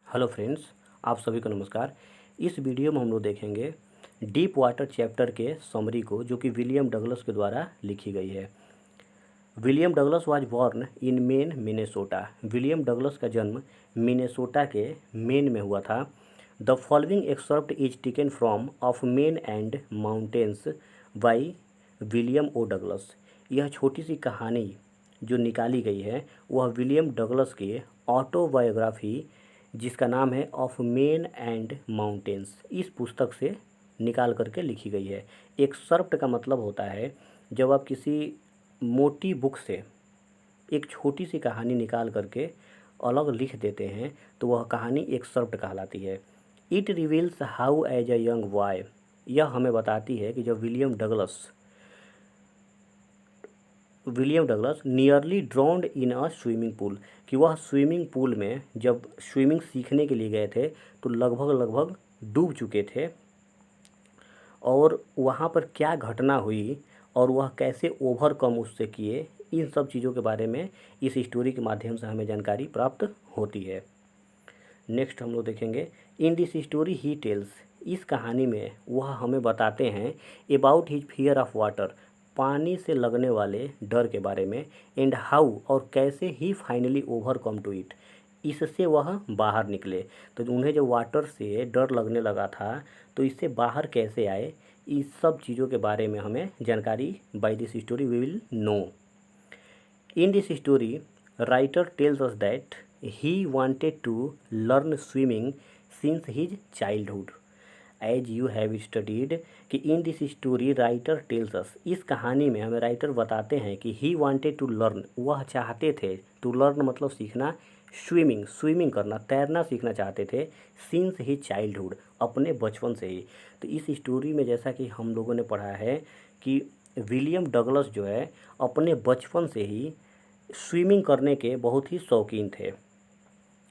Hello friends, आप सभी को नमस्कार। इस वीडियो में हम लोग देखेंगे डीप वाटर चैप्टर के समरी को, जो कि विलियम डगलस के द्वारा लिखी गई है। William Douglas was born in Maine, Minnesota. William Douglas का जन्म मिनेसोटा के मेन में हुआ था। The following excerpt is taken from of men and mountains by William O Douglas. यह छोटी सी कहानी जो निकाली गई है वह विलियम डगलस के ऑटोबायोग्राफी, जिसका नाम है ऑफ मेन एंड माउंटेन्स, इस पुस्तक से निकाल करके लिखी गई है। एक्सर्प्ट का मतलब होता है जब आप किसी मोटी बुक से एक छोटी सी कहानी निकाल करके अलग लिख देते हैं तो वह कहानी एक्सर्प्ट कहलाती है। It reveals how as a young boy, यह हमें बताती है कि जब William Douglas nearly drowned in a swimming pool, कि वह स्विमिंग पूल में जब स्विमिंग सीखने के लिए गए थे तो लगभग डूब चुके थे, और वहाँ पर क्या घटना हुई और वह कैसे ओवरकम उससे किए, इन सब चीज़ों के बारे में इस स्टोरी के माध्यम से हमें जानकारी प्राप्त होती है। नेक्स्ट हम लोग देखेंगे in this story he tells, इस कहानी में वह हमें बताते हैं about his fear of water, पानी से लगने वाले डर के बारे में, एंड हाउ, और कैसे ही फाइनली ओवरकम टू इट, इससे वह बाहर निकले। तो उन्हें जब वाटर से डर लगने लगा था तो इससे बाहर कैसे आए, इस सब चीज़ों के बारे में हमें जानकारी by this story we will know. In this story, writer tells us that he wanted to learn swimming since his childhood. As you have studied कि in this story writer tells us, इस कहानी में हमें writer बताते हैं कि he wanted to learn, वह चाहते थे, to learn मतलब सीखना, स्विमिंग करना, तैरना सीखना चाहते थे, since his childhood, अपने बचपन से ही। तो इस स्टोरी में जैसा कि हम लोगों ने पढ़ा है कि विलियम डगलस जो है अपने बचपन से ही स्विमिंग करने के बहुत ही शौकीन थे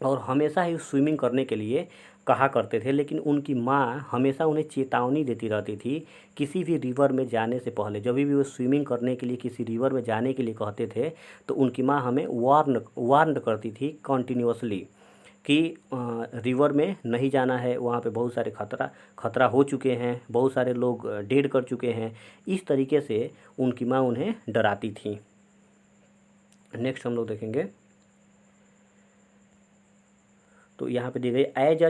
और हमेशा ही स्विमिंग करने के लिए कहा करते थे, लेकिन उनकी माँ हमेशा उन्हें चेतावनी देती रहती थी किसी भी रिवर में जाने से पहले। जब भी वो स्विमिंग करने के लिए किसी रिवर में जाने के लिए कहते थे तो उनकी माँ हमें वार्न करती थी कंटिन्यूअसली कि रिवर में नहीं जाना है, वहाँ पे बहुत सारे खतरा हो चुके हैं, बहुत सारे लोग डेड कर चुके हैं। इस तरीके से उनकी माँ उन्हें डराती थी। नेक्स्ट हम लोग देखेंगे, तो यहाँ पे दी गई as a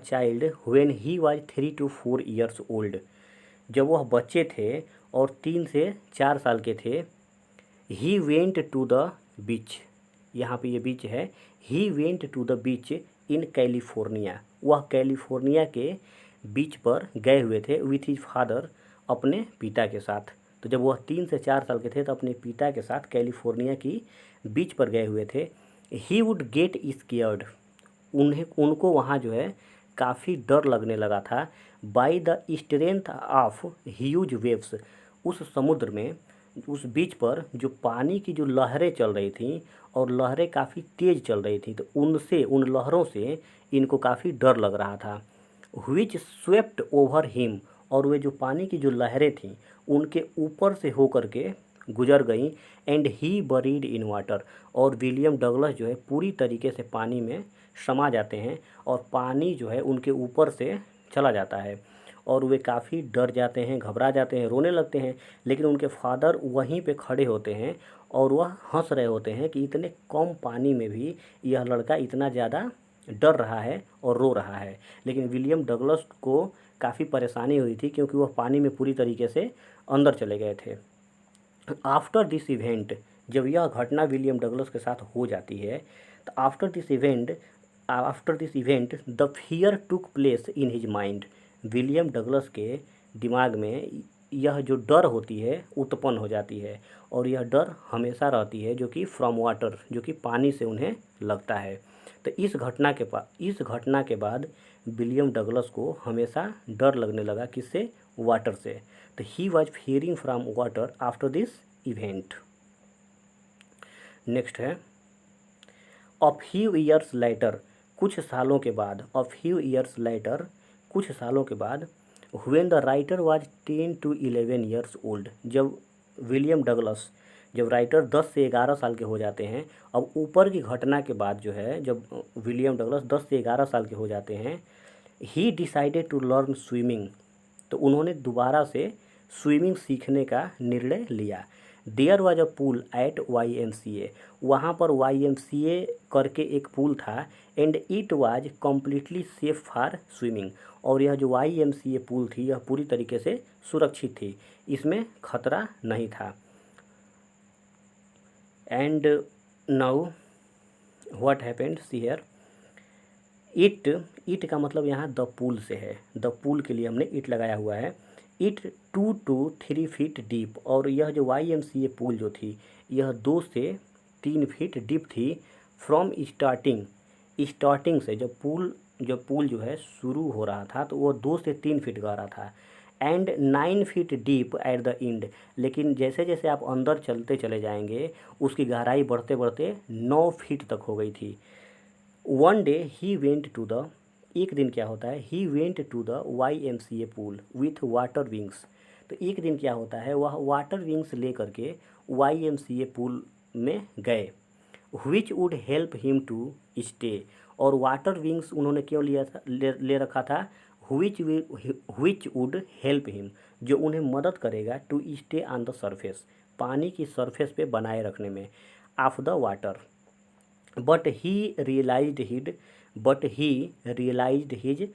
child when he was 3 to 4 years old, जब वह बच्चे थे और 3 से 4 साल के थे, he went to the beach, यहाँ पे ये बीच है, he went to the beach in California, वह कैलिफोर्निया के बीच पर गए हुए थे विथ हिज फादर, अपने पिता के साथ। तो जब वह 3 से 4 साल के थे तो अपने पिता के साथ कैलिफोर्निया की बीच पर गए हुए थे। ही वुड गेट स्केयर्ड, उनको वहाँ जो है काफ़ी डर लगने लगा था। By the strength of huge waves, उस समुद्र में, उस बीच पर जो पानी की जो लहरें चल रही थी और लहरें काफ़ी तेज़ चल रही थी, तो उन लहरों से इनको काफ़ी डर लग रहा था। विच स्वेप्ट ओवर हिम, और वे जो पानी की जो लहरें थीं उनके ऊपर से होकर के गुजर गई। And he buried in water, और विलियम डगलस जो है पूरी तरीके से पानी में समा जाते हैं और पानी जो है उनके ऊपर से चला जाता है और वे काफ़ी डर जाते हैं, घबरा जाते हैं, रोने लगते हैं। लेकिन उनके फादर वहीं पे खड़े होते हैं और वह हंस रहे होते हैं कि इतने कम पानी में भी यह लड़का इतना ज़्यादा डर रहा है और रो रहा है। लेकिन विलियम डगलस को काफ़ी परेशानी हुई थी क्योंकि वह पानी में पूरी तरीके से अंदर चले गए थे। आफ्टर दिस इवेंट, जब यह घटना विलियम डगलस के साथ हो जाती है तो after this event the fear took place in his mind, William Douglas के दिमाग में यह जो डर होती है उत्पन्न हो जाती है, और यह डर हमेशा रहती है जो कि फ्रॉम वाटर, जो कि पानी से उन्हें लगता है। तो इस घटना के बाद विलियम डगलस को हमेशा डर लगने लगा, किससे? वाटर से। तो he was fearing from water after this event. Next है अ फ्यू ईयर्स लेटर, कुछ सालों के बाद, कुछ सालों के बाद, when the writer was 10 to 11 years old, जब विलियम डगलस जब राइटर 10 से 11 साल के हो जाते हैं, अब ऊपर की घटना के बाद जो है, जब विलियम डगलस 10 से 11 साल के हो जाते हैं, he decided to learn swimming, तो उन्होंने दोबारा से स्विमिंग सीखने का निर्णय लिया। There was a pool at YMCA, वहाँ पर YMCA करके एक पूल था, and it was completely safe for swimming, और यह जो YMCA पूल थी यह पूरी तरीके से सुरक्षित थी, इसमें खतरा नहीं था। And now what happened here, it का मतलब यहाँ द पूल से है, द पूल के लिए हमने इट लगाया हुआ है। इट 2 to 3 फीट डीप, और यह जो YMCA पूल जो थी यह 2 से 3 फीट डीप थी। फ्रॉम स्टार्टिंग से जब पूल जो है शुरू हो रहा था तो वह 2 से 3 फीट गहरा था। And 9 feet deep at the end, लेकिन जैसे जैसे आप अंदर चलते चले जाएंगे उसकी गहराई बढ़ते बढ़ते 9 फीट तक हो गई थी। One day he went to the, एक दिन क्या होता है, he went to the YMCA pool with water wings, तो एक दिन क्या होता है, वह वाटर विंग्स ले करके YMCA पूल में गए। Which would help him to stay, और वाटर विंग्स उन्होंने क्यों लिया था, ले रखा था, विच वुड हेल्प हिम, जो उन्हें मदद करेगा to stay on the surface, पानी की सरफेस पे बनाए रखने में, of the water. But he realized his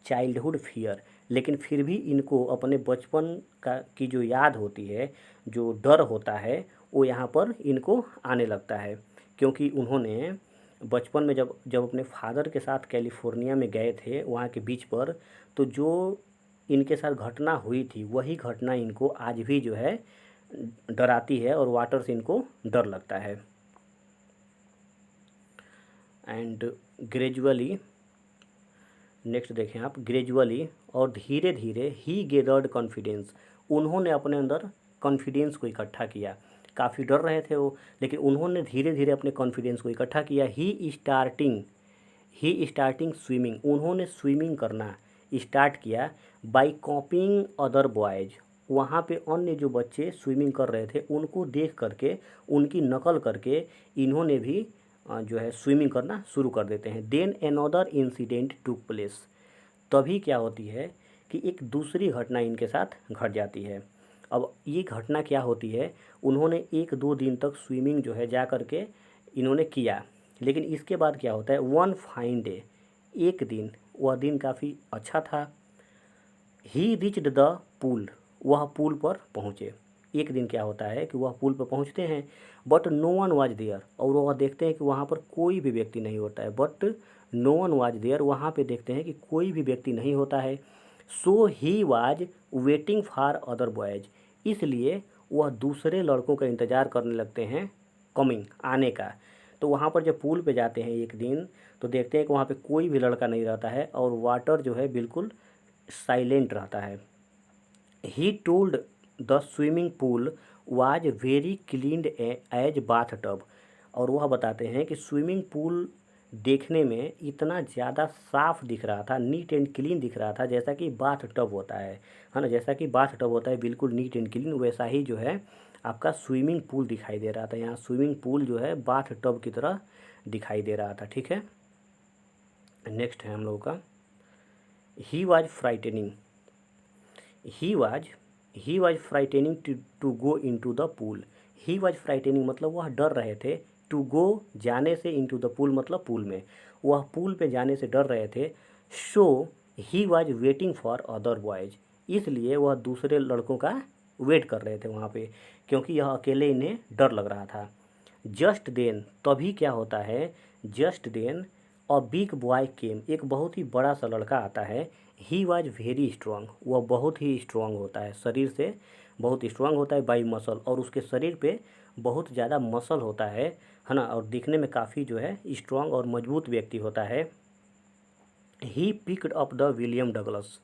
childhood fear, लेकिन फिर भी इनको अपने बचपन का की जो याद होती है, जो डर होता है, वो यहाँ पर इनको आने लगता है, क्योंकि उन्होंने बचपन में जब जब अपने फादर के साथ कैलिफोर्निया में गए थे वहाँ के बीच पर, तो जो इनके साथ घटना हुई थी वही घटना इनको आज भी जो है डराती है, और वाटर से इनको डर लगता है। एंड ग्रेजुअली, नेक्स्ट देखें आप, ग्रेजुअली और धीरे धीरे ही गेदर्ड कॉन्फिडेंस, उन्होंने अपने अंदर कॉन्फिडेंस को इकट्ठा किया। काफ़ी डर रहे थे वो, लेकिन उन्होंने धीरे धीरे अपने कॉन्फिडेंस को इकट्ठा किया। ही स्टार्टिंग स्विमिंग, उन्होंने स्विमिंग करना स्टार्ट किया। बाई कॉपिंग अदर बॉयज़, वहाँ पे अन्य जो बच्चे स्विमिंग कर रहे थे उनको देख करके, उनकी नकल करके इन्होंने भी जो है स्विमिंग करना शुरू कर देते हैं। Then another incident took place, तभी क्या होती है कि एक दूसरी घटना इनके साथ घट जाती है। अब ये घटना क्या होती है, उन्होंने 1-2 दिन तक स्विमिंग जो है जा कर के इन्होंने किया, लेकिन इसके बाद क्या होता है, वन फाइन डे, एक दिन, वह दिन काफ़ी अच्छा था। ही रिच्ड द पूल, वह पूल पर पहुँचे। एक दिन क्या होता है कि वह पुल पर पहुंचते हैं, but no one was there, और वह देखते हैं कि वहाँ पर कोई भी व्यक्ति नहीं होता है। But no one was there, वहाँ पे देखते हैं कि कोई भी व्यक्ति नहीं होता है। So he was waiting for other boys, इसलिए वह दूसरे लड़कों का इंतज़ार करने लगते हैं, कमिंग, आने का। तो वहाँ पर जब पूल पे जाते हैं एक दिन, तो देखते हैं कि वहाँ पे कोई भी लड़का नहीं रहता है, और वाटर जो है बिल्कुल साइलेंट रहता है। He told the swimming pool was very cleaned as bath tub, और वह बताते हैं कि स्विमिंग पूल देखने में इतना ज़्यादा साफ़ दिख रहा था, नीट एंड क्लीन दिख रहा था, जैसा कि बाथ टब होता है ना, जैसा कि बाथ टब होता है बिल्कुल नीट एंड क्लीन, वैसा ही जो है आपका स्विमिंग पूल दिखाई दे रहा था। यहाँ स्विमिंग पूल जो है बाथ टब की तरह दिखाई दे रहा था। ठीक है, नेक्स्ट है हम लोगों का, he was frightening, he was frightening to go into the pool. He was frightening मतलब वह डर रहे थे, टू गो जाने से, इनटू द पूल मतलब पूल में, वह पूल पे जाने से डर रहे थे। So he was waiting for other boys, इसलिए वह दूसरे लड़कों का वेट कर रहे थे वहाँ पे, क्योंकि यह अकेले इन्हें डर लग रहा था। जस्ट देन, तभी क्या होता है, just then a big boy came, एक बहुत ही बड़ा सा लड़का आता है। ही वॉज वेरी स्ट्रांग, वह बहुत ही स्ट्रांग होता है, शरीर से बहुत स्ट्रांग होता है, बाई मसल, और उसके शरीर पे बहुत ज़्यादा मसल होता है ना, और दिखने में काफ़ी जो है स्ट्रांग और मजबूत व्यक्ति होता है। He picked up the William Douglas,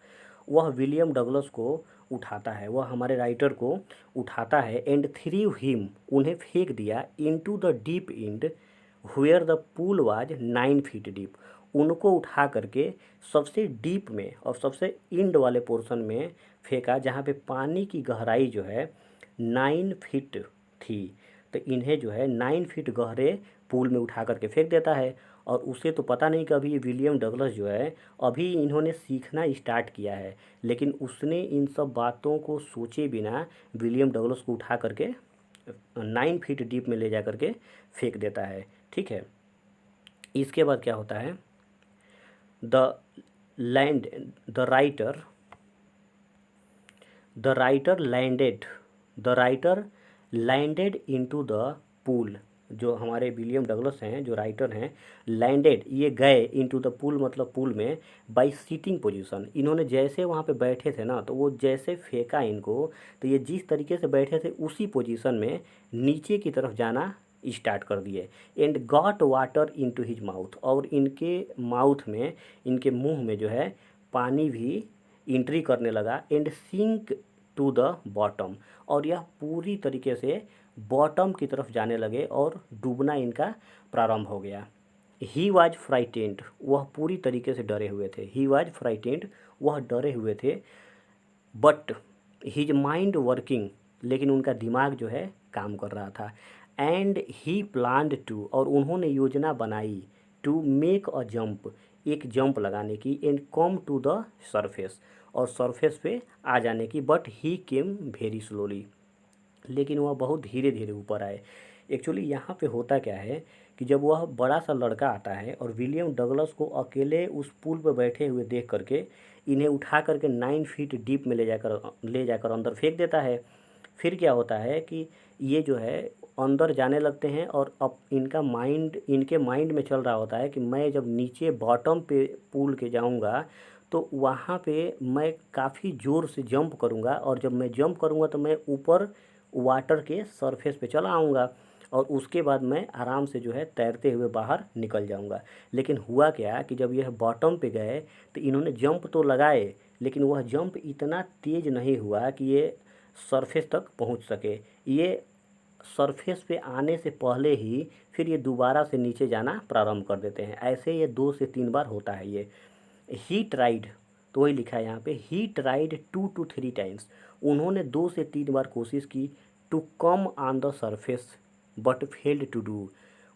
वह विलियम डगलस को उठाता है, वह हमारे राइटर को उठाता है। एंड थ्रीव हिम, उन्हें फेंक दिया, into the deep end where the pool was 9 feet deep, उनको उठा करके सबसे डीप में और सबसे इंड वाले पोर्शन में फेंका, जहाँ पे पानी की गहराई जो है 9 फीट थी। तो इन्हें जो है 9 फीट गहरे पूल में उठा करके फेंक देता है। और उसे तो पता नहीं कि अभी ये विलियम डगलस जो है अभी इन्होंने सीखना स्टार्ट किया है, लेकिन उसने इन सब बातों को सोचे बिना विलियम डगलस को उठा करके 9 फीट डीप में ले जा करके फेंक देता है। ठीक है, इसके बाद क्या होता है, the land the writer the writer landed the writer landed into the pool. जो हमारे विलियम डगलस हैं, जो राइटर हैं, लैंडेड ये गए इनटू द पूल, मतलब पूल में, बाय सीटिंग पोजीशन। इन्होंने जैसे वहाँ पे बैठे थे ना, तो वो जैसे फेंका इनको, तो ये जिस तरीके से बैठे थे उसी पोजीशन में नीचे की तरफ जाना स्टार्ट कर दिए। And got water into his mouth, और इनके माउथ में, इनके मुंह में जो है पानी भी एंट्री करने लगा। And sink to the bottom, और यह पूरी तरीके से बॉटम की तरफ जाने लगे और डूबना इनका प्रारंभ हो गया। ही वॉज फ्राइटेंड, वह पूरी तरीके से डरे हुए थे। ही वॉज फ्राइटेंड, वह डरे हुए थे। बट हिज माइंड वर्किंग, लेकिन उनका दिमाग जो है काम कर रहा था। एंड ही प्लान्ड टू, और उन्होंने योजना बनाई, टू मेक अ जंप, एक जंप लगाने की। And come to the surface, और सरफेस पे आ जाने की। But he came very slowly, लेकिन वह बहुत धीरे धीरे ऊपर आए। एक्चुअली यहाँ पे होता क्या है कि जब वह बड़ा सा लड़का आता है और विलियम डगलस को अकेले उस पुल पर बैठे हुए देख करके इन्हें उठा करके 9 फीट डीप में ले जाकर अंदर फेंक देता है। फिर क्या होता है कि ये जो है अंदर जाने लगते हैं, और अब इनके माइंड में चल रहा होता है कि मैं जब नीचे बॉटम पे पूल के जाऊंगा तो वहाँ पे मैं काफ़ी ज़ोर से जंप करूँगा, और जब मैं जंप करूँगा तो मैं ऊपर वाटर के सरफेस पे चला आऊँगा, और उसके बाद मैं आराम से जो है तैरते हुए बाहर निकल जाऊँगा। लेकिन हुआ क्या कि जब यह बॉटम पे गए तो इन्होंने जंप तो लगाए, लेकिन वह जंप इतना तेज़ नहीं हुआ कि ये सरफेस तक पहुँच सके। ये सरफेस पे आने से पहले ही फिर ये दोबारा से नीचे जाना प्रारंभ कर देते हैं। ऐसे ये 2 से 3 बार होता है ये। ही ट्राइड, तो वही लिखा है यहाँ पे, ही ट्राइड 2 to 3 टाइम्स, उन्होंने 2 से 3 बार कोशिश की, to come on the surface but failed to do,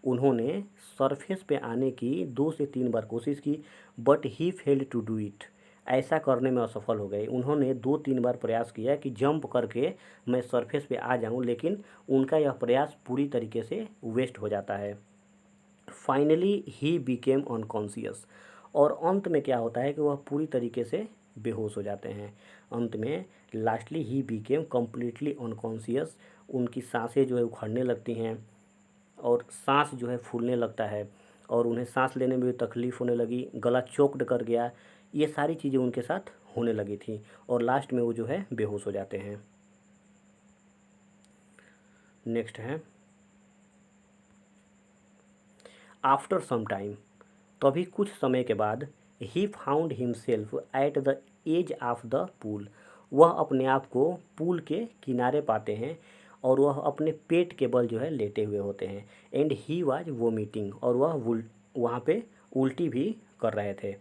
उन्होंने सरफेस पे आने की 2 से 3 बार कोशिश की, but he failed to do it, ऐसा करने में असफल हो गए। उन्होंने 2-3 बार प्रयास किया कि जंप करके मैं सरफेस पे आ जाऊं, लेकिन उनका यह प्रयास पूरी तरीके से वेस्ट हो जाता है। फाइनली ही बिकेम अनकॉन्शियस, और अंत में क्या होता है कि वह पूरी तरीके से बेहोश हो जाते हैं। अंत में lastly he became completely unconscious, उनकी सांसें जो है उखड़ने लगती हैं, और सांस जो है फूलने लगता है, और उन्हें सांस लेने में भी तकलीफ़ होने लगी, गला चोक्ड कर गया, ये सारी चीज़ें उनके साथ होने लगी थी, और लास्ट में वो जो है बेहोश हो जाते हैं। नेक्स्ट है आफ्टर सम टाइम, तभी कुछ समय के बाद, he found himself at the edge of the pool, वह अपने आप को पूल के किनारे पाते हैं, और वह अपने पेट के बल जो है लेटे हुए होते हैं। एंड ही वाज वोमिटिंग, और वह वहाँ पे उल्टी भी कर रहे थे।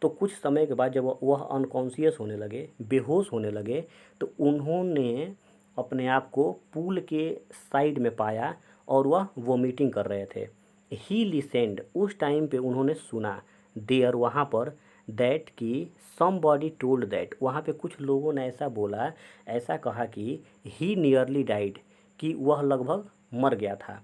तो कुछ समय के बाद जब वह अनकॉन्शियस होने लगे, बेहोश होने लगे, तो उन्होंने अपने आप को पूल के साइड में पाया, और वह वोमिटिंग कर रहे थे। ही लिसेंड, उस टाइम पे उन्होंने सुना, देयर, वहाँ पर, दैट कि समबॉडी टोल्ड दैट, वहाँ पे कुछ लोगों ने ऐसा बोला, ऐसा कहा कि ही नियरली डाइड, कि वह लगभग मर गया था।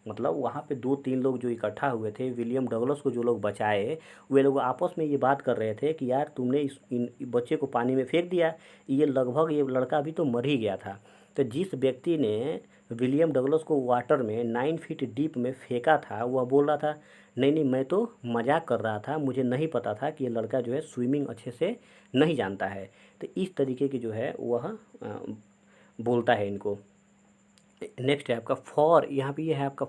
मतलब वहाँ पे 2-3 लोग जो इकट्ठा हुए थे, विलियम डगलस को जो लोग बचाए, वे लोग आपस में ये बात कर रहे थे कि यार तुमने इन बच्चे को पानी में फेंक दिया, ये लड़का अभी तो मर ही गया था। तो जिस व्यक्ति ने विलियम डगलस को वाटर में 9 फीट डीप में फेंका था, वह बोल रहा था, नहीं नहीं, मैं तो मजाक कर रहा था, मुझे नहीं पता था कि ये लड़का जो है स्विमिंग अच्छे से नहीं जानता है। तो इस तरीके की जो है वह बोलता है इनको। नेक्स्ट है आपका फॉर, यहाँ पे ये है आपका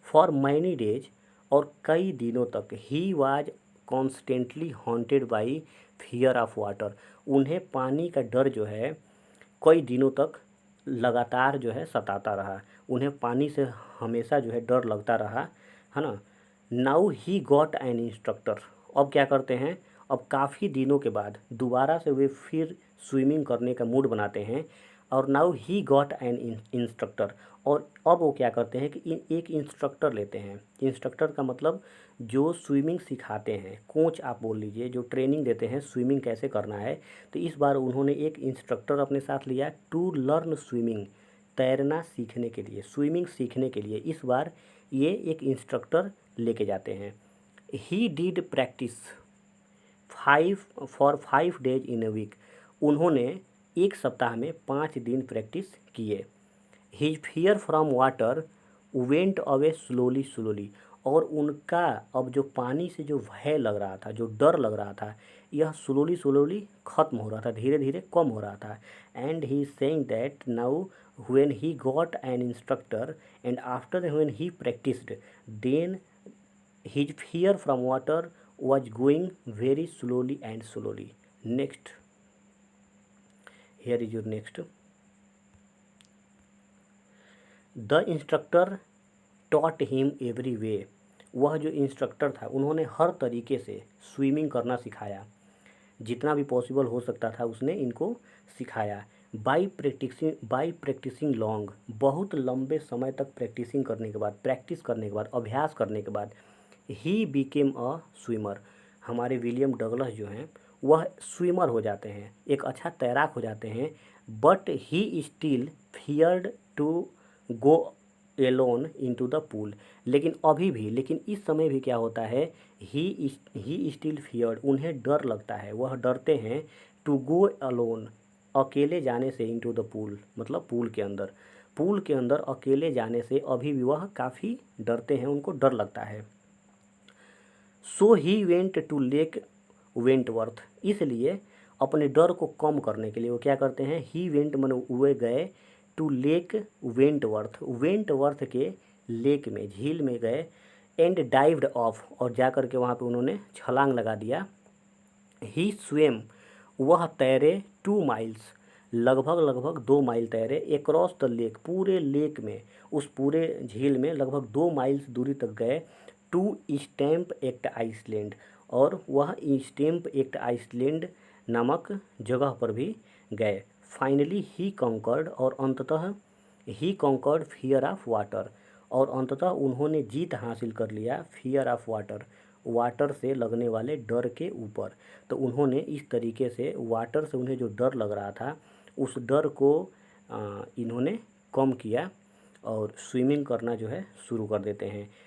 फॉर मैनी डेज, और कई दिनों तक, he was constantly haunted by fear of water, उन्हें पानी का डर जो है कई दिनों तक लगातार जो है सताता रहा, उन्हें पानी से हमेशा जो है डर लगता रहा, है ना। Now he got an instructor, अब क्या करते हैं, अब काफ़ी दिनों के बाद दोबारा से वे फिर स्विमिंग करने का मूड बनाते हैं। और now he got an instructor, और अब वो क्या करते हैं कि एक इंस्ट्रक्टर लेते हैं। इंस्ट्रक्टर का मतलब जो स्विमिंग सिखाते हैं, कोच आप बोल लीजिए, जो ट्रेनिंग देते हैं स्विमिंग कैसे करना है। तो इस बार उन्होंने एक इंस्ट्रक्टर अपने साथ लिया टू लर्न स्विमिंग, तैरना सीखने के लिए, स्विमिंग सीखने के लिए इस बार ये एक इंस्ट्रक्टर लेके जाते हैं। He did practice 5 days in a week, उन्होंने एक सप्ताह में 5 दिन प्रैक्टिस किए। His fear from water went away slowly slowly, और उनका अब जो पानी से जो भय लग रहा था, जो डर लग रहा था, यह स्लोली स्लोली खत्म हो रहा था, धीरे धीरे कम हो रहा था। And he saying that now when he got an instructor and after when he practised then his fear from water was going very slowly and slowly. Next, here is your next. The instructor taught him every way. वह जो instructor था उन्होंने हर तरीके से swimming करना सिखाया, जितना भी पॉसिबल हो सकता था उसने इनको सिखाया। बाई प्रैक्टिसिंग लॉन्ग, बहुत लंबे समय तक प्रैक्टिस करने के बाद अभ्यास करने के बाद ही बिकेम अ स्विमर, हमारे विलियम डगलस जो हैं वह स्विमर हो जाते हैं, एक अच्छा तैराक हो जाते हैं। But he still feared to go alone into the pool, लेकिन इस समय भी क्या होता है, ही स्टिल फियर्ड, उन्हें डर लगता है, वह डरते हैं, टू गो अलोन, अकेले जाने से, इनटू द पूल मतलब पूल के अंदर अकेले जाने से अभी भी वह काफ़ी डरते हैं, उनको डर लगता है। So he went to Lake Wentworth, इसलिए अपने डर को कम करने के लिए वो क्या करते हैं, ही वेंट मन वे गए टू लेक वेंटवर्थ के लेक में, झील में गए। एंड डाइव्ड ऑफ, और जा कर के वहाँ पे उन्होंने छलांग लगा दिया। ही स्वेम, वह तैरे 2 माइल्स, लगभग 2 माइल तैरे। एक्रॉस द लेक, पूरे लेक में, उस पूरे झील में लगभग 2 माइल्स दूरी तक गए। टू स्टैम्प एक्ट आइसलैंड, और वह स्टैम्प एक्ट आइसलैंड नामक जगह पर भी गए। फाइनली ही कॉन्कर्ड, और अंततः he conquered fear of water, और अंततः उन्होंने जीत हासिल कर लिया फियर ऑफ वाटर से लगने वाले डर के ऊपर। तो उन्होंने इस तरीके से वाटर से उन्हें जो डर लग रहा था उस डर को इन्होंने कम किया और स्विमिंग करना जो है शुरू कर देते हैं।